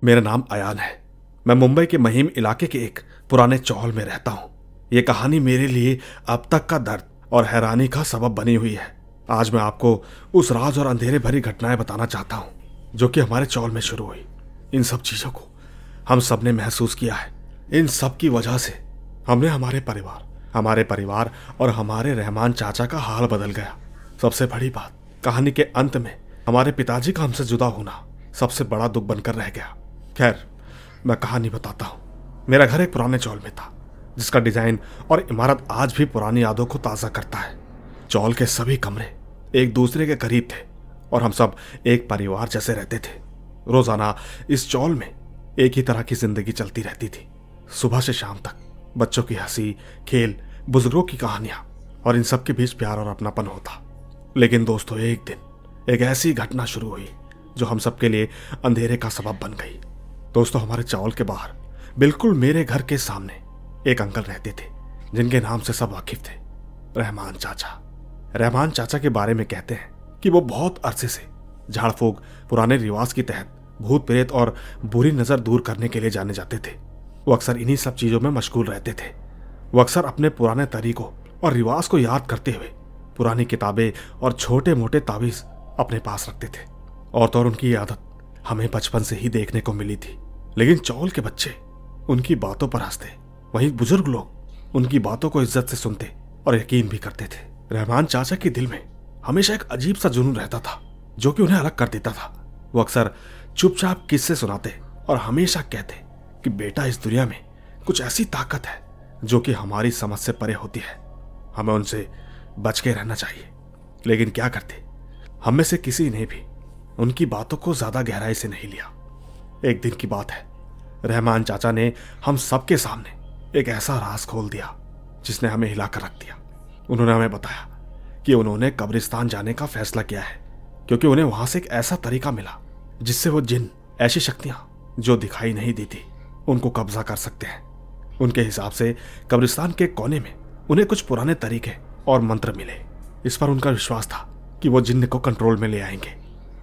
मेरा नाम अयान है। मैं मुंबई के महिम इलाके के एक पुराने चौल में रहता हूँ। ये कहानी मेरे लिए अब तक का दर्द और हैरानी का सबब बनी हुई है। आज मैं आपको उस राज और अंधेरे भरी घटनाएं बताना चाहता हूँ जो कि हमारे चौल में शुरू हुई। इन सब चीजों को हम सब ने महसूस किया है। इन सब की वजह से हमने हमारे परिवार और हमारे रहमान चाचा का हाल बदल गया। सबसे बड़ी बात, कहानी के अंत में हमारे पिताजी का हमसे जुदा होना सबसे बड़ा दुख बनकर रह गया। खैर, मैं कहानी बताता हूँ। मेरा घर एक पुराने चौल में था जिसका डिजाइन और इमारत आज भी पुरानी यादों को ताज़ा करता है। चौल के सभी कमरे एक दूसरे के करीब थे और हम सब एक परिवार जैसे रहते थे। रोजाना इस चौल में एक ही तरह की जिंदगी चलती रहती थी। सुबह से शाम तक बच्चों की हंसी, खेल, बुजुर्गों की कहानियां और इन सब के बीच प्यार और अपनापन होता। लेकिन दोस्तों, एक दिन एक ऐसी घटना शुरू हुई जो हम सबके लिए अंधेरे का सबब बन गई। दोस्तों, हमारे चौल के बाहर बिल्कुल मेरे घर के सामने एक अंकल रहते थे जिनके नाम से सब वाकिफ थे, रहमान चाचा। रहमान चाचा के बारे में कहते हैं कि वो बहुत अरसे से झाड़ फूक, पुराने रिवाज के तहत भूत प्रेत और बुरी नजर दूर करने के लिए जाने जाते थे। वो अक्सर इन्हीं सब चीजों में मशगूल रहते थे। वो अक्सर अपने पुराने तरीकों और रिवाज को याद करते हुए पुरानी किताबें और छोटे मोटे तावीज अपने पास रखते थे। और तो और उनकी ये आदत हमें बचपन से ही देखने को मिली थी। लेकिन चौल के बच्चे उनकी बातों पर हंसते, वहीं बुजुर्ग लोग उनकी बातों को इज्जत से सुनते और यकीन भी करते थे। रहमान चाचा के दिल में हमेशा एक अजीब सा जुनून रहता था जो कि उन्हें अलग कर देता था। वो अक्सर चुपचाप किस्से सुनाते और हमेशा कहते कि बेटा, इस दुनिया में कुछ ऐसी ताकत है जो कि हमारी समझ से परे होती है, हमें उनसे बच के रहना चाहिए। लेकिन क्या करते, हम में से किसी ने भी उनकी बातों को ज्यादा गहराई से नहीं लिया। एक दिन की बात है, रहमान चाचा ने हम सबके सामने एक ऐसा राज खोल दिया जिसने हमें हिलाकर रख दिया। उन्होंने हमें बताया कि उन्होंने कब्रिस्तान जाने का फैसला किया है क्योंकि उन्हें वहां से एक ऐसा तरीका मिला जिससे वो जिन, ऐसी शक्तियां जो दिखाई नहीं देती, उनको कब्जा कर सकते हैं। उनके हिसाब से कब्रिस्तान के कोने में उन्हें कुछ पुराने तरीके और मंत्र मिले। इस पर उनका विश्वास था कि वो जिन्न को कंट्रोल में ले आएंगे।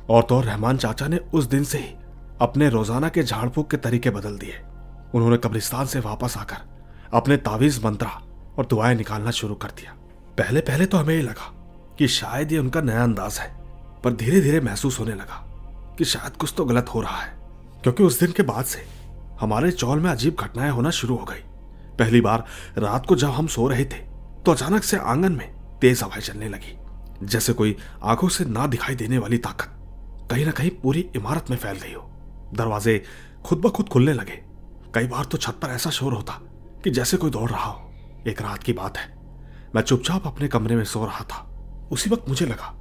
और तो रहमान चाचा ने उस दिन से ही अपने रोजाना के झाड़ फूक के तरीके बदल दिए। उन्होंने कब्रिस्तान से वापस आकर अपने तावीज, मंत्रा और दुआएं निकालना शुरू कर दिया। पहले पहले तो हमें ये लगा कि शायद ये उनका नया अंदाज है, पर धीरे धीरे महसूस होने लगा कि शायद कुछ तो गलत हो रहा है। क्योंकि उस दिन के बाद से हमारे चौल में अजीब घटनाएं होना शुरू हो गई। पहली बार रात को जब हम सो रहे थे तो अचानक से आंगन में तेज हवाएं चलने लगी, जैसे कोई आंखों से ना दिखाई देने वाली ताकत कहीं ना कहीं पूरी इमारत में फैल गई हो। दरवाजे खुद ब खुद खुलने लगे। कई बार तो छत पर ऐसा शोर होता कि जैसे कोई दौड़ रहा हो। एक रात की बात है, मैं चुपचाप अपने कमरे में सो रहा था। उसी वक्त मुझे लगा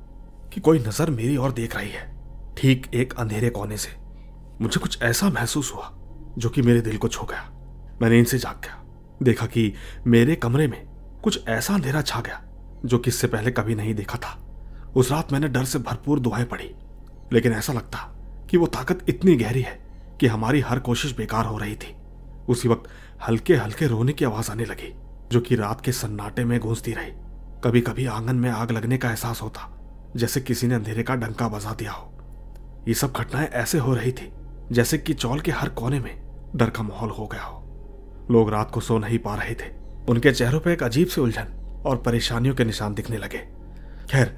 कि कोई नजर मेरी ओर देख रही है। ठीक एक अंधेरे कोने से मुझे कुछ ऐसा महसूस हुआ जो कि मेरे दिल को छू गया। मैं नींद से जाग गया। देखा कि मेरे कमरे में कुछ ऐसा अंधेरा छा गया जो कि इससे पहले कभी नहीं देखा था। उस रात मैंने डर से भरपूर दुआएं पढ़ी, लेकिन ऐसा लगता कि वो ताकत इतनी गहरी है कि हमारी हर कोशिश बेकार हो रही थी। उसी वक्त हल्के हल्के रोने की आवाज आने लगी जो कि रात के सन्नाटे में गूंजती रही। कभी कभी आंगन में आग लगने का एहसास होता, जैसे किसी ने अंधेरे का डंका बजा दिया हो। ये सब घटनाएं ऐसे हो रही थी जैसे कि चौल के हर कोने में डर का माहौल हो गया हो। लोग रात को सो नहीं पा रहे थे। उनके चेहरों पर एक अजीब सी उलझन और परेशानियों के निशान दिखने लगे। खैर,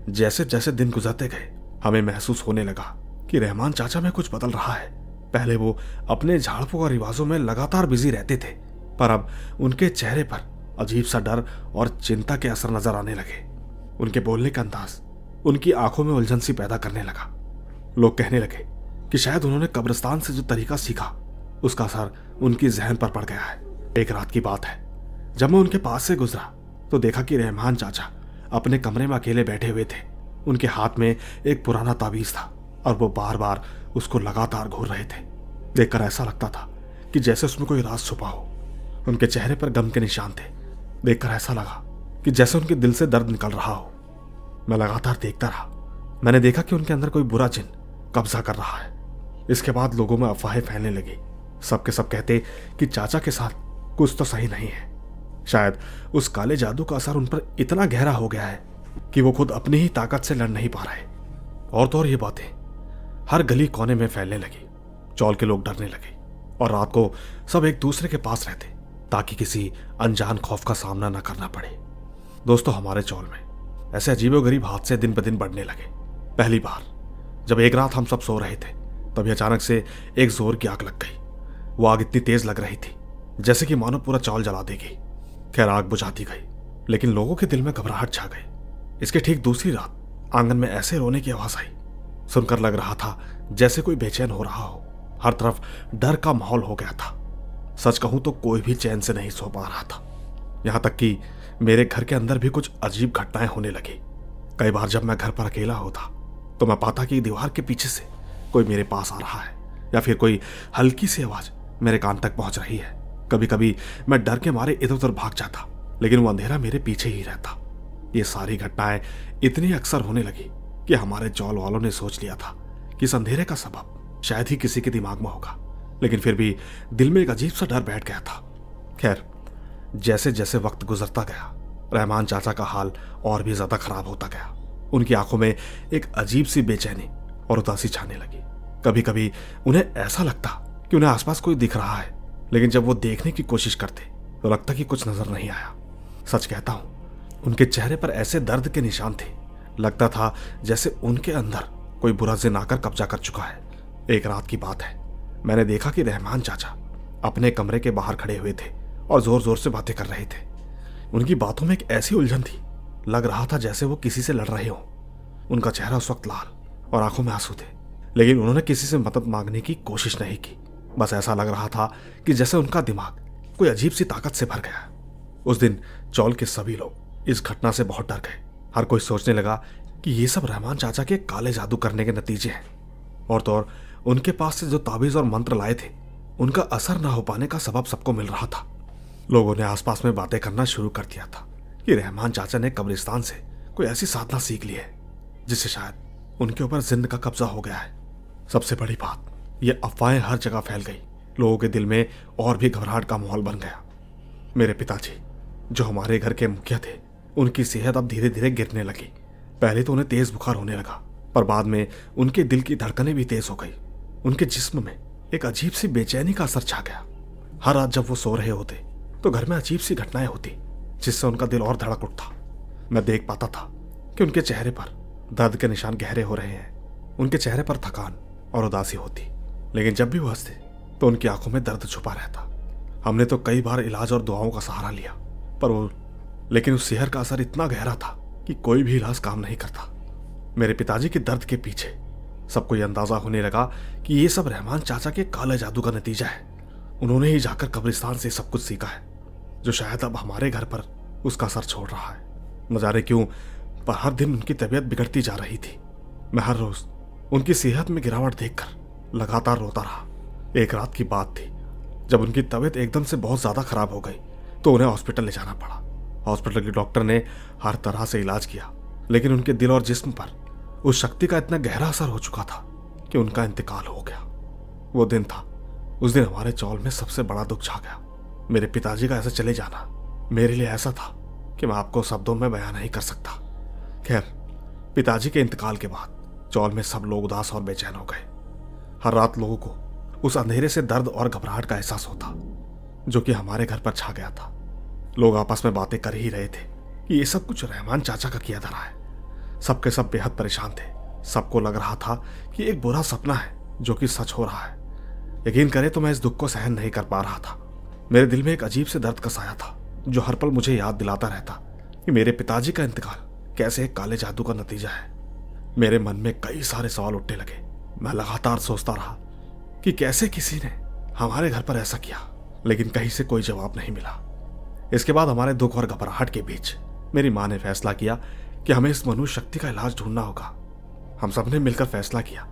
जैसे जैसे दिन गुजरते गए हमें महसूस होने लगा कि रहमान चाचा में कुछ बदल रहा है। पहले वो अपने झाड़ फूक और रिवाजों में लगातार बिजी रहते थे, पर अब उनके चेहरे पर अजीब सा डर और चिंता के असर नजर आने लगे। उनके बोलने का अंदाज उनकी आंखों में उलझन सी पैदा करने लगा। लोग कहने लगे कि शायद उन्होंने कब्रिस्तान से जो तरीका सीखा उसका असर उनकी जहन पर पड़ गया है। एक रात की बात है, जब मैं उनके पास से गुजरा तो देखा कि रहमान चाचा अपने कमरे में अकेले बैठे हुए थे। उनके हाथ में एक पुराना तावीज था और वो बार बार उसको लगातार घूर रहे थे। देखकर ऐसा लगता था कि जैसे उसमें कोई राज छुपा हो। उनके चेहरे पर गम के निशान थे। देखकर ऐसा लगा कि जैसे उनके दिल से दर्द निकल रहा हो। मैं लगातार देखता रहा। मैंने देखा कि उनके अंदर कोई बुरा जिन कब्जा कर रहा है। इसके बाद लोगों में अफवाहें फैलने लगी। सबके सब कहते कि चाचा के साथ कुछ तो सही नहीं है। शायद उस काले जादू का असर उन पर इतना गहरा हो गया है कि वो खुद अपनी ही ताकत से लड़ नहीं पा रहे। और तो और ये बातें हर गली कोने में फैलने लगी। चौल के लोग डरने लगे और रात को सब एक दूसरे के पास रहते ताकि किसी अनजान खौफ का सामना न करना पड़े। दोस्तों, हमारे चौल में ऐसे अजीबोगरीब हादसे दिन ब दिन बढ़ने लगे। पहली बार जब एक रात हम सब सो रहे थे, तभी अचानक से एक जोर की आग लग गई। वो आग इतनी तेज लग रही थी जैसे कि मानो पूरा चौल जला देगी। खैर, आग बुझाती गई, लेकिन लोगों के दिल में घबराहट छा गई। इसके ठीक दूसरी रात आंगन में ऐसे रोने की आवाज आई, सुनकर लग रहा था जैसे कोई बेचैन हो रहा हो। हर तरफ डर का माहौल हो गया था। सच कहूं तो कोई भी चैन से नहीं सो पा रहा था। यहां तक कि मेरे घर के अंदर भी कुछ अजीब घटनाएं होने लगी। कई बार जब मैं घर पर अकेला होता तो मैं पाता कि दीवार के पीछे से कोई मेरे पास आ रहा है या फिर कोई हल्की सी आवाज मेरे कान तक पहुंच रही है। कभी कभी मैं डर के मारे इधर उधर भाग जाता, लेकिन वो अंधेरा मेरे पीछे ही रहता। ये सारी घटनाएं इतनी अक्सर होने लगी कि हमारे चौल वालों ने सोच लिया था कि इस अंधेरे का सबब शायद ही किसी के दिमाग में होगा, लेकिन फिर भी दिल में एक अजीब सा डर बैठ गया था। खैर, जैसे जैसे वक्त गुजरता गया, रहमान चाचा का हाल और भी ज्यादा खराब होता गया। उनकी आंखों में एक अजीब सी बेचैनी और उदासी छाने लगी। कभी कभी उन्हें ऐसा लगता कि उन्हें आसपास कोई दिख रहा है, लेकिन जब वो देखने की कोशिश करते तो लगता कि कुछ नजर नहीं आया। सच कहता हूं, उनके चेहरे पर ऐसे दर्द के निशान थे, लगता था जैसे उनके अंदर कोई बुरा जिन आकर कब्जा कर चुका है। एक रात की बात है, मैंने देखा कि रहमान चाचा अपने कमरे के बाहर खड़े हुए थे और जोर जोर से बातें कर रहे थे। उनकी बातों में एक ऐसी उलझन थी, लग रहा था जैसे वो किसी से लड़ रहे हो। उनका चेहरा उस वक्त लाल और आंखों में आंसू थे, लेकिन उन्होंने किसी से मदद मांगने की कोशिश नहीं की। बस ऐसा लग रहा था कि जैसे उनका दिमाग कोई अजीब सी ताकत से भर गया। उस दिन चौल के सभी लोग इस घटना से बहुत डर गए। हर कोई सोचने लगा कि ये सब रहमान चाचा के काले जादू करने के नतीजे हैं। और तो और उनके पास से जो ताबीज और मंत्र लाए थे, उनका असर न हो पाने का सबब सबको मिल रहा था। लोगों ने आसपास में बातें करना शुरू कर दिया था कि रहमान चाचा ने कब्रिस्तान से कोई ऐसी साधना सीख ली है जिससे शायद उनके ऊपर जिन्न का कब्जा हो गया है। सबसे बड़ी बात, ये अफवाहें हर जगह फैल गई। लोगों के दिल में और भी घबराहट का माहौल बन गया। मेरे पिताजी, जो हमारे घर के मुखिया थे, उनकी सेहत अब धीरे धीरे गिरने लगी। पहले तो उन्हें तेज बुखार होने लगा, पर बाद में उनके दिल की धड़कनें भी तेज हो गई। उनके जिस्म में एक अजीब सी बेचैनी का असर छा गया। हर रात जब वो सो रहे होते तो घर में अजीब सी घटनाएं होती जिससे उनका दिल और धड़क उठता। मैं देख पाता था कि उनके चेहरे पर दर्द के निशान गहरे हो रहे हैं। उनके चेहरे पर थकान और उदासी होती, लेकिन जब भी वो हंसते तो उनकी आंखों में दर्द छुपा रहता। हमने तो कई बार इलाज और दुआओं का सहारा लिया, लेकिन उस सेहर का असर इतना गहरा था कि कोई भी इलाज काम नहीं करता। मेरे पिताजी के दर्द के पीछे सबको यह अंदाजा होने लगा कि ये सब रहमान चाचा के काले जादू का नतीजा है। उन्होंने ही जाकर कब्रिस्तान से सब कुछ सीखा है, जो शायद अब हमारे घर पर उसका असर छोड़ रहा है। न जाने क्यों, पर हर दिन उनकी तबीयत बिगड़ती जा रही थी। मैं हर रोज उनकी सेहत में गिरावट देखकर लगातार रोता रहा। एक रात की बात थी जब उनकी तबीयत एकदम से बहुत ज्यादा खराब हो गई तो उन्हें हॉस्पिटल ले जाना पड़ा। हॉस्पिटल के डॉक्टर ने हर तरह से इलाज किया, लेकिन उनके दिल और जिस्म पर उस शक्ति का इतना गहरा असर हो चुका था कि उनका इंतकाल हो गया। वो दिन था, उस दिन हमारे चौल में सबसे बड़ा दुख छा गया। मेरे पिताजी का ऐसा चले जाना मेरे लिए ऐसा था कि मैं आपको शब्दों में बयान नहीं कर सकता। खैर, पिताजी के इंतकाल के बाद चौल में सब लोग उदास और बेचैन हो गए। हर रात लोगों को उस अंधेरे से दर्द और घबराहट का एहसास होता जो कि हमारे घर पर छा गया था। लोग आपस में बातें कर ही रहे थे कि ये सब कुछ रहमान चाचा का किया धरा है। सबके सब बेहद परेशान थे। सबको लग रहा था कि एक बुरा सपना है जो कि सच हो रहा है। यकीन करें तो मैं इस दुख को सहन नहीं कर पा रहा था। मेरे दिल में एक अजीब से दर्द का साया था जो हर पल मुझे याद दिलाता रहता कि मेरे पिताजी का इंतकाल कैसे एक काले जादू का नतीजा है। मेरे मन में कई सारे सवाल उठने लगे। मैं लगातार सोचता रहा कि कैसे किसी ने हमारे घर पर ऐसा किया, लेकिन कहीं से कोई जवाब नहीं मिला। इसके बाद हमारे दुख और घबराहट के बीच मेरी माँ ने फैसला किया कि हमें इस मनुष्य शक्ति का इलाज ढूंढना होगा। हम सब ने मिलकर फैसला किया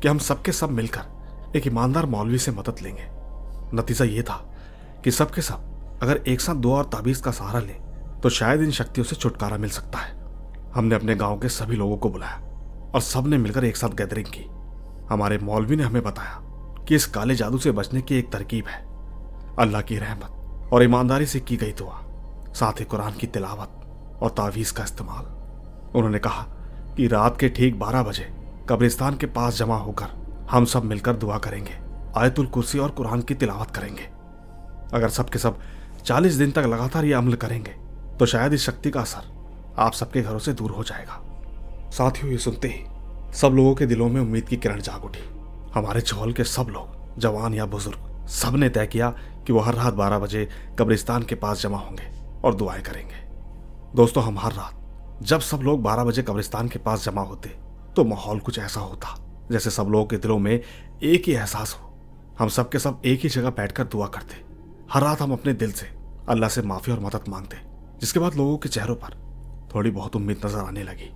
कि हम सबके सब मिलकर एक ईमानदार मौलवी से मदद लेंगे। नतीजा ये था कि सबके सब अगर एक साथ दुआ और ताबीज का सहारा लें तो शायद इन शक्तियों से छुटकारा मिल सकता है। हमने अपने गांव के सभी लोगों को बुलाया और सब ने मिलकर एक साथ गैदरिंग की। हमारे मौलवी ने हमें बताया कि इस काले जादू से बचने की एक तरकीब है। अल्लाह की रहमत और ईमानदारी से की गई दुआ, साथ ही कुरान की तिलावत और तावीज का इस्तेमाल। उन्होंने कहा कि रात के ठीक 12 बजे कब्रिस्तान के पास जमा होकर हम सब मिलकर दुआ करेंगे आयतुल कुर्सी और कुरान की तिलावत करेंगे। अगर सब के सब 40 दिन तक लगातार ये अमल करेंगे तो शायद इस शक्ति का असर आप सबके घरों से दूर हो जाएगा। साथियों, ये सुनते ही सब लोगों के दिलों में उम्मीद की किरण जाग उठी। हमारे चौल के सब लोग, जवान या बुजुर्ग, सब ने तय किया कि वो हर रात 12 बजे कब्रिस्तान के पास जमा होंगे और दुआएं करेंगे। दोस्तों, हम हर रात जब सब लोग 12 बजे कब्रिस्तान के पास जमा होते तो माहौल कुछ ऐसा होता जैसे सब लोगों के दिलों में एक ही एहसास हो। हम सब के सब एक ही जगह बैठकर दुआ करते। हर रात हम अपने दिल से अल्लाह से माफी और मदद मांगते, जिसके बाद लोगों के चेहरों पर थोड़ी बहुत उम्मीद नजर आने लगी।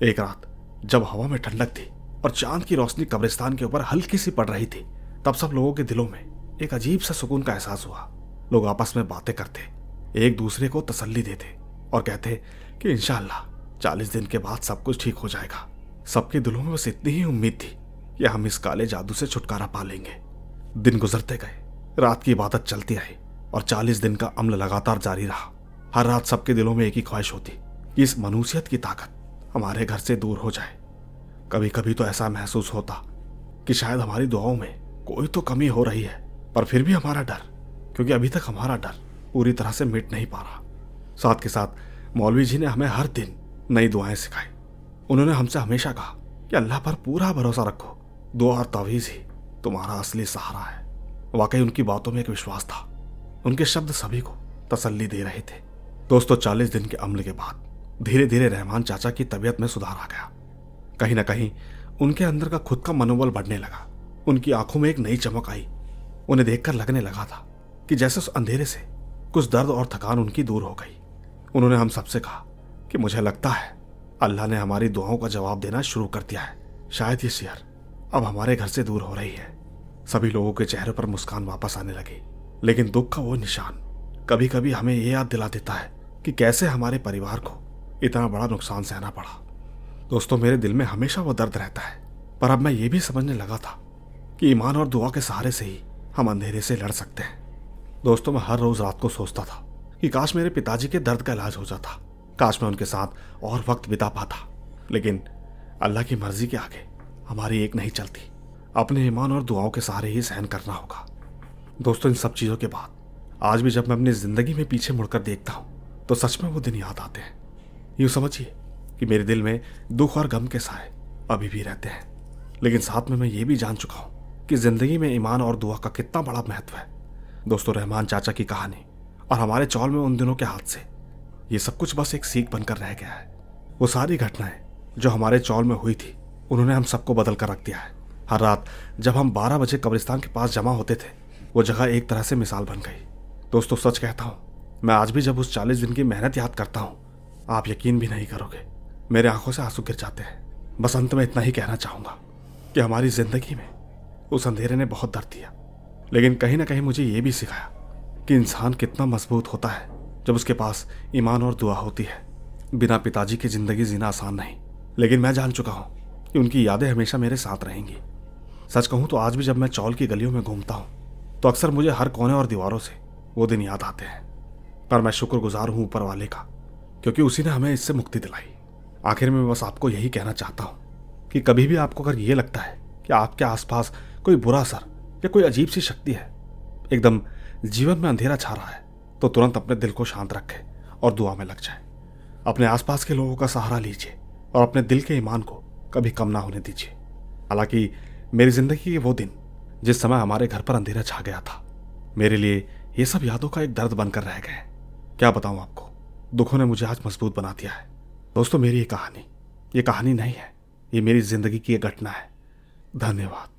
एक रात जब हवा में ठंडक थी और चांद की रोशनी कब्रिस्तान के ऊपर हल्की सी पड़ रही थी, तब सब लोगों के दिलों में एक अजीब सा सुकून का एहसास हुआ। लोग आपस में बातें करते, एक दूसरे को तसल्ली देते और कहते कि इंशाअल्लाह 40 दिन के बाद सब कुछ ठीक हो जाएगा। सबके दिलों में बस इतनी ही उम्मीद थी कि हम इस काले जादू से छुटकारा पा लेंगे। दिन गुजरते गए, रात की इबादत चलती रही और 40 दिन का अमल लगातार जारी रहा। हर रात सबके दिलों में एक ही ख्वाहिश होती कि इस मनुष्यत की ताकत हमारे घर से दूर हो जाए। कभी कभी तो ऐसा महसूस होता कि शायद हमारी दुआओं में कोई तो कमी हो रही है, पर फिर भी हमारा डर, क्योंकि अभी तक हमारा डर पूरी तरह से मिट नहीं पा रहा। साथ के साथ मौलवी जी ने हमें हर दिन नई दुआएं सिखाई। उन्होंने हमसे हमेशा कहा कि अल्लाह पर पूरा भरोसा रखो, दुआ और तावीज़ ही तुम्हारा असली सहारा है। वाकई उनकी बातों में एक विश्वास था। उनके शब्द सभी को तसल्ली दे रहे थे। दोस्तों, 40 दिन के अमल के बाद धीरे धीरे रहमान चाचा की तबीयत में सुधार आ गया। कहीं ना कहीं उनके अंदर का खुद का मनोबल बढ़ने लगा। उनकी आंखों में एक नई चमक आई। उन्हें देखकर लगने लगा था कि जैसे उस अंधेरे से कुछ दर्द और थकान उनकी दूर हो गई। उन्होंने हम सबसे कहा कि मुझे लगता है अल्लाह ने हमारी दुआओं का जवाब देना शुरू कर दिया है। शायद ये सिहर अब हमारे घर से दूर हो रही है। सभी लोगों के चेहरे पर मुस्कान वापस आने लगी, लेकिन दुख का वो निशान कभी कभी हमें ये याद दिला देता है कि कैसे हमारे परिवार को इतना बड़ा नुकसान सहना पड़ा। दोस्तों, मेरे दिल में हमेशा वो दर्द रहता है, पर अब मैं ये भी समझने लगा था कि ईमान और दुआ के सहारे से ही हम अंधेरे से लड़ सकते हैं। दोस्तों, मैं हर रोज रात को सोचता था कि काश मेरे पिताजी के दर्द का इलाज हो जाता, काश मैं उनके साथ और वक्त बिता पाता, लेकिन अल्लाह की मर्जी के आगे हमारी एक नहीं चलती। अपने ईमान और दुआओं के सहारे ही सहन करना होगा। दोस्तों, इन सब चीज़ों के बाद आज भी जब मैं अपनी ज़िंदगी में पीछे मुड़कर देखता हूँ तो सच में वो दिन याद आते हैं। यूँ समझिए कि मेरे दिल में दुख और गम के साए अभी भी रहते हैं, लेकिन साथ में मैं ये भी जान चुका हूँ कि ज़िंदगी में ईमान और दुआ का कितना बड़ा महत्व है। दोस्तों, रहमान चाचा की कहानी और हमारे चौल में उन दिनों के हादसे, ये सब कुछ बस एक सीख बनकर रह गया है। वो सारी घटनाएं जो हमारे चौल में हुई थी, उन्होंने हम सबको बदल कर रख दिया है। हर रात जब हम 12 बजे कब्रिस्तान के पास जमा होते थे, वो जगह एक तरह से मिसाल बन गई। दोस्तों, सच कहता हूँ, मैं आज भी जब उस 40 दिन की मेहनत याद करता हूँ, आप यकीन भी नहीं करोगे, मेरे आंखों से आंसू गिर जाते हैं। बस अंत में इतना ही कहना चाहूँगा कि हमारी ज़िंदगी में उस अंधेरे ने बहुत दर्द दिया, लेकिन कहीं ना कहीं मुझे ये भी सिखाया कि इंसान कितना मजबूत होता है जब उसके पास ईमान और दुआ होती है। बिना पिताजी की ज़िंदगी जीना आसान नहीं, लेकिन मैं जान चुका हूँ कि उनकी यादें हमेशा मेरे साथ रहेंगी। सच कहूँ तो आज भी जब मैं चौल की गलियों में घूमता हूँ तो अक्सर मुझे हर कोने और दीवारों से वो दिन याद आते हैं। पर मैं शुक्रगुजार हूँ ऊपर वाले का, क्योंकि उसी ने हमें इससे मुक्ति दिलाई। आखिर में मैं बस आपको यही कहना चाहता हूँ कि कभी भी आपको अगर ये लगता है कि आपके आसपास कोई बुरा असर या कोई अजीब सी शक्ति है, एकदम जीवन में अंधेरा छा रहा है, तो तुरंत अपने दिल को शांत रखें और दुआ में लग जाए। अपने आसपास के लोगों का सहारा लीजिए और अपने दिल के ईमान को कभी कम ना होने दीजिए। हालांकि मेरी जिंदगी के वो दिन जिस समय हमारे घर पर अंधेरा छा गया था, मेरे लिए ये सब यादों का एक दर्द बनकर रह गए। क्या बताऊं आपको, दुखों ने मुझे आज मजबूत बना दिया है। दोस्तों, मेरी ये कहानी नहीं है, ये मेरी जिंदगी की एक घटना है। धन्यवाद।